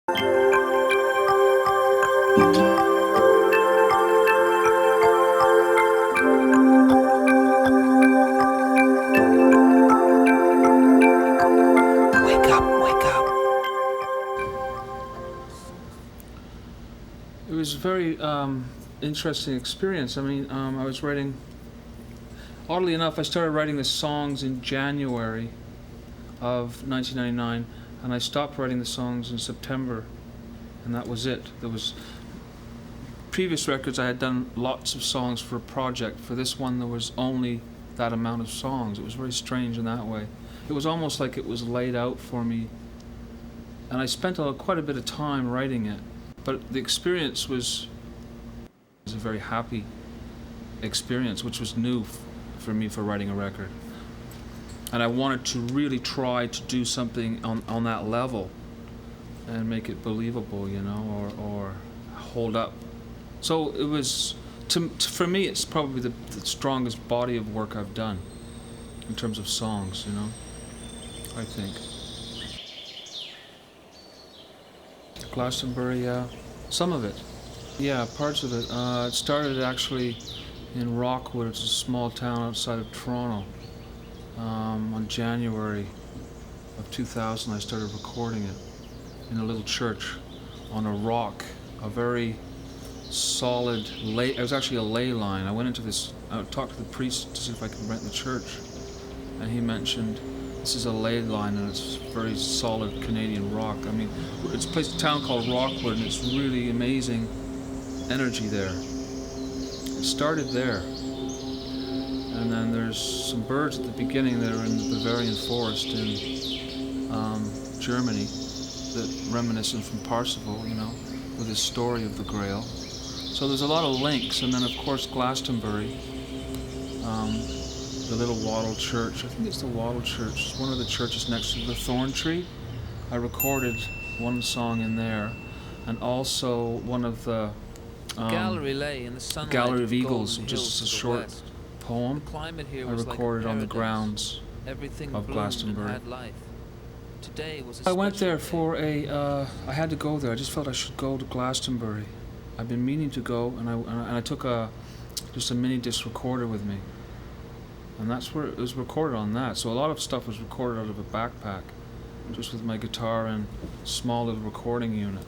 It was a very interesting experience. I mean, I was writing, oddly enough, I started writing the songs in January of 1999, and I stopped writing the songs in September, and that was it. There was previous records I had done lots of songs for a project. For this one there was only that amount of songs. It was very strange in that way. It was almost like it was laid out for me, and I spent quite a bit of time writing it. But the experience was a very happy experience, which was new for me for writing a record. And I wanted to really try to do something on that level and make it believable, you know, or hold up. So it was, for me, it's probably the strongest body of work I've done in terms of songs, you know, I think. Glastonbury, some of it. Yeah, parts of it. It started actually in Rockwood. It's a small town outside of Toronto. On January of 2000, I started recording it in a little church on a rock, a very solid ley. It was actually a ley line. I went into this, I talked to the priest to see if I could rent the church, and he mentioned this is a ley line and it's very solid Canadian rock. I mean, it's a town called Rockwood, and it's really amazing energy there. It started there. And then there's some birds at the beginning that are in the Bavarian forest in Germany that reminiscent from Parsifal, you know, with his story of the Grail. So there's a lot of links, and then of course Glastonbury, the little wattle church. I think it's the wattle church. It's one of the churches next to the thorn tree. I recorded one song in there, and also one of the gallery lay in the sunlight Gallery of Eagles, which is a short poem I recorded on the grounds of Glastonbury. I went there for I had to go there. I just felt I should go to Glastonbury. I've been meaning to go, and I took just a mini disc recorder with me, and that's where it was recorded on that. So a lot of stuff was recorded out of a backpack, just with my guitar and small little recording unit.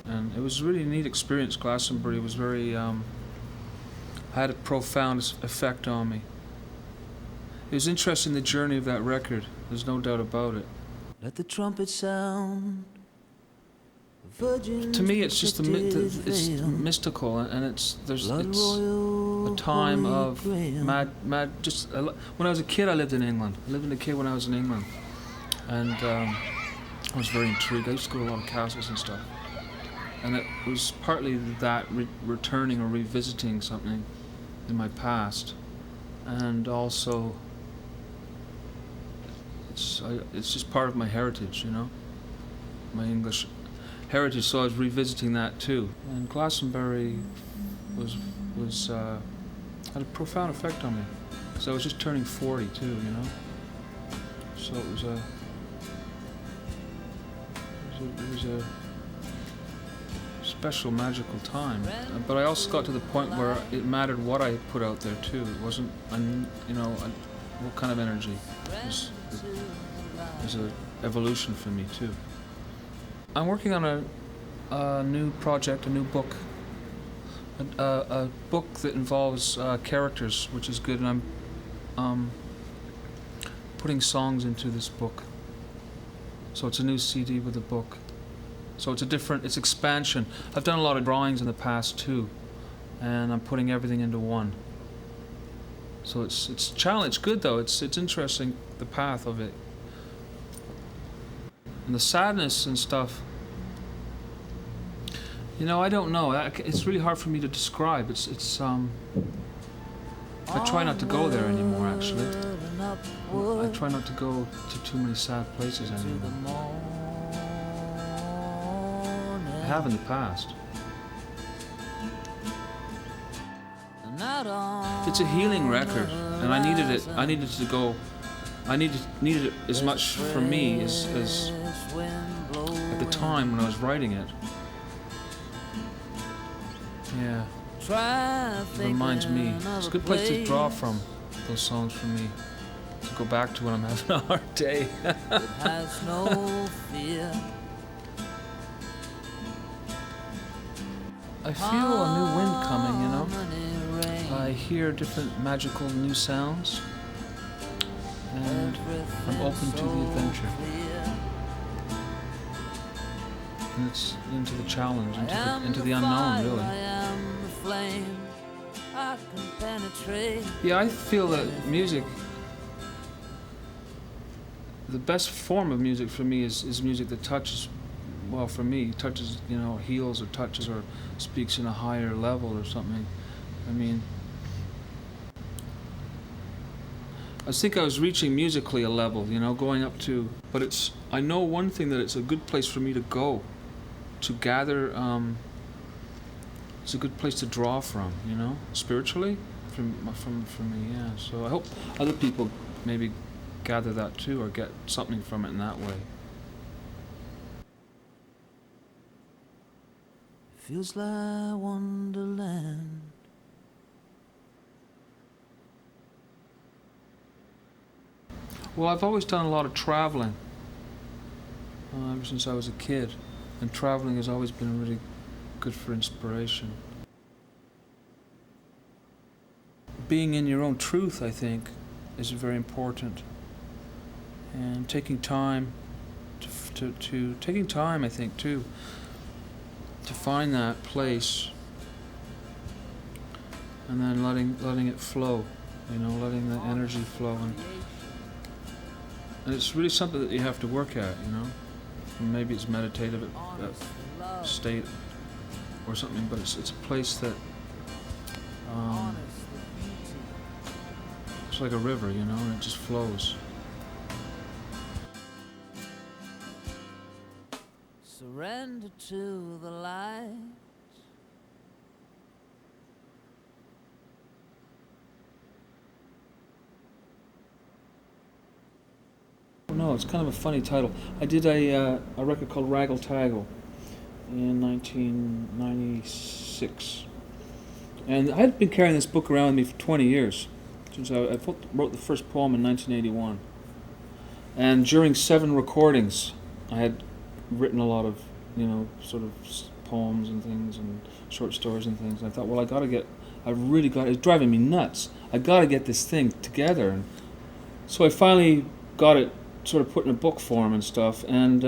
And it was a really neat experience. Glastonbury was very had a profound effect on me. It was interesting, the journey of that record. There's no doubt about it. Let the trumpet sound. To me, it's just it's mystical, and it's a time of mad. Just when I was a kid, I lived in England. I lived in a kid when I was in England, and I was very intrigued. I used to go to a lot of castles and stuff, and it was partly that returning or revisiting something in my past, and also it's just part of my heritage, you know, my English heritage. So I was revisiting that too. And Glastonbury had a profound effect on me. So I was just turning 40 too, you know. So it was a special, magical time. But I also got to the point where it mattered what I put out there too. It wasn't, what kind of energy. There's an evolution for me too. I'm working on a new project, a new book, a book that involves characters, which is good, and I'm putting songs into this book. So it's a new CD with a book. So it's expansion. I've done a lot of drawings in the past too, and I'm putting everything into one. So it's challenge. Good though. It's interesting, the path of it, and the sadness and stuff. You know, I don't know. It's really hard for me to describe. I try not to go there anymore. Actually, I try not to go to too many sad places anymore. I have in the past. It's a healing record, and I needed it. I needed to go. I needed it as much for me as at the time when I was writing it. Yeah. It reminds me. It's a good place to draw from, those songs for me. To go back to when I'm having a hard day. has no fear. I feel a new wind coming, you know? I hear different magical new sounds. And I'm open to the adventure. And it's into the challenge, into the unknown, really. Yeah, I feel that music, the best form of music for me is music that touches, well, for me, touches, you know, heals or touches or speaks in a higher level or something. I mean, I think I was reaching musically a level, you know, going up to, but I know one thing, that it's a good place for me to go, to gather, it's a good place to draw from, you know, spiritually, from me, yeah. So I hope other people maybe gather that too, or get something from it in that way. Feels like Wonderland. Well, I've always done a lot of traveling, ever since I was a kid, and traveling has always been really good for inspiration. Being in your own truth, I think, is very important, and taking time taking time, I think, too, to find that place, and then letting it flow, you know, letting the energy flow, and it's really something that you have to work at, you know. Maybe it's meditative state or something, but it's a place that it's like a river, you know, and it just flows. Surrender to the light. No, it's kind of a funny title. I did a record called Raggle Taggle in 1996. And I had been carrying this book around with me for 20 years, since I wrote the first poem in 1981. And during 7 recordings, I had written a lot of, you know, sort of poems and things and short stories and things. And I thought, well, it's driving me nuts. I got to get this thing together. And so I finally got it sort of put in a book form and stuff, and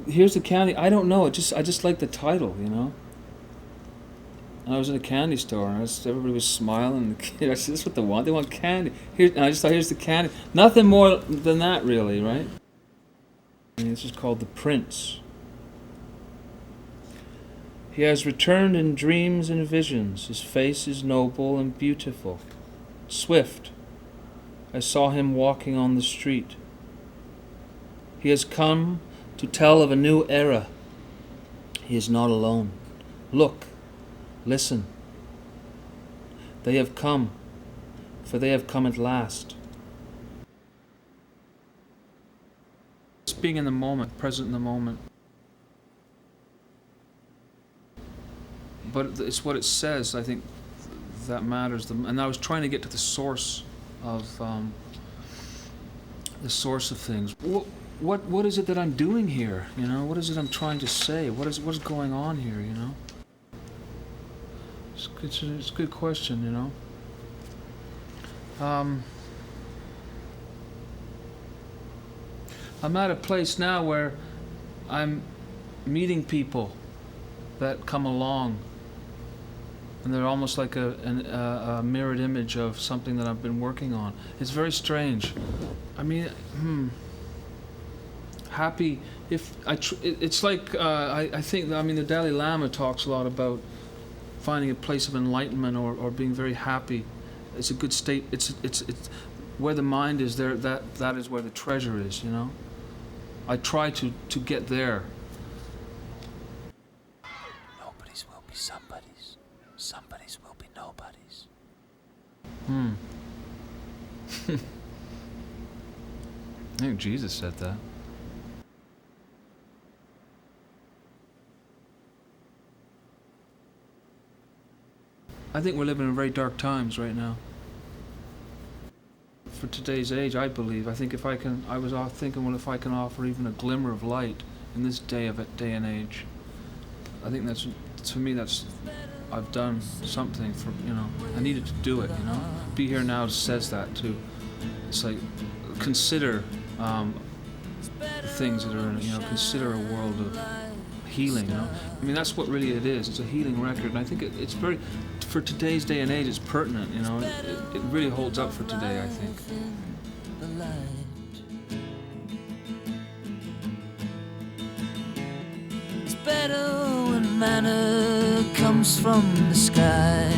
here's the candy. I don't know. I just like the title, you know. And I was in a candy store, and everybody was smiling. I said, "That's what they want. They want candy." And I just thought, "Here's the candy." Nothing more than that, really, right? And this is called The Prince. He has returned in dreams and visions. His face is noble and beautiful, swift. I saw him walking on the street. He has come to tell of a new era. He is not alone. Look, listen. They have come, for they have come at last. It's being in the moment, present in the moment. But it's what it says, I think, that matters. And I was trying to get to the source of things. What is it that I'm doing here? You know, what is it I'm trying to say? What is going on here? You know, it's a good question. You know, I'm at a place now where I'm meeting people that come along, and they're almost like a mirrored image of something that I've been working on. It's very strange. I mean, happy. It's like I think. I mean, the Dalai Lama talks a lot about finding a place of enlightenment or being very happy. It's a good state. It's where the mind is there. That is where the treasure is. You know. I try to get there. Nobody's will be somebody's. Somebody's will be nobody's. I think Jesus said that. I think we're living in very dark times right now. For today's age, I believe. I think I was thinking, well, if I can offer even a glimmer of light in this day and age, I think that's, to me, I've done something for, I needed to do it, Be Here Now says that too. It's like, consider things that are, consider a world of healing, I mean, that's what really it is. It's a healing record, and I think it's very, for today's day and age, it's pertinent, It really holds up for today, I think. It's better when manna comes from the sky.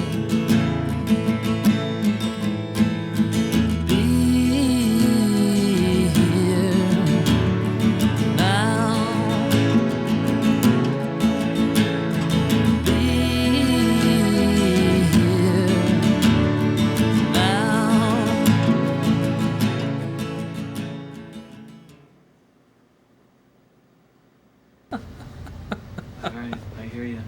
Alright, I hear you.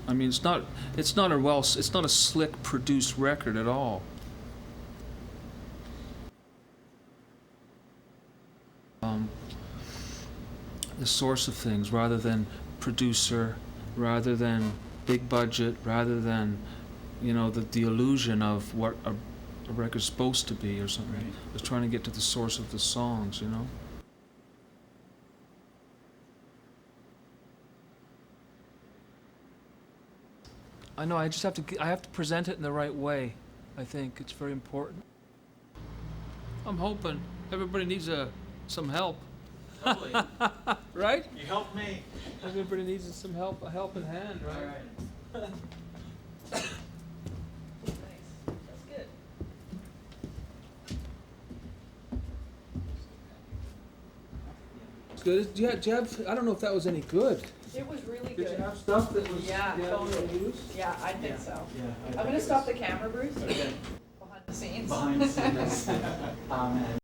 I mean, it's not a slick produced record at all. The source of things, rather than producer, rather than big budget, rather than, the illusion of what a record's supposed to be or something. Right. I was trying to get to the source of the songs, I know, I have to present it in the right way. I think it's very important. I'm hoping everybody needs some help. Totally. Right? You helped me. Everybody needs some help, a helping hand, right? Alright. It's good. Do you have, I don't know if that was any good. It was really Did you good. have stuff that was Yeah, totally. to use? Yeah, I think so. Yeah. I'm gonna stop the camera, Bruce, Okay. behind the scenes. Behind the scenes. Amen.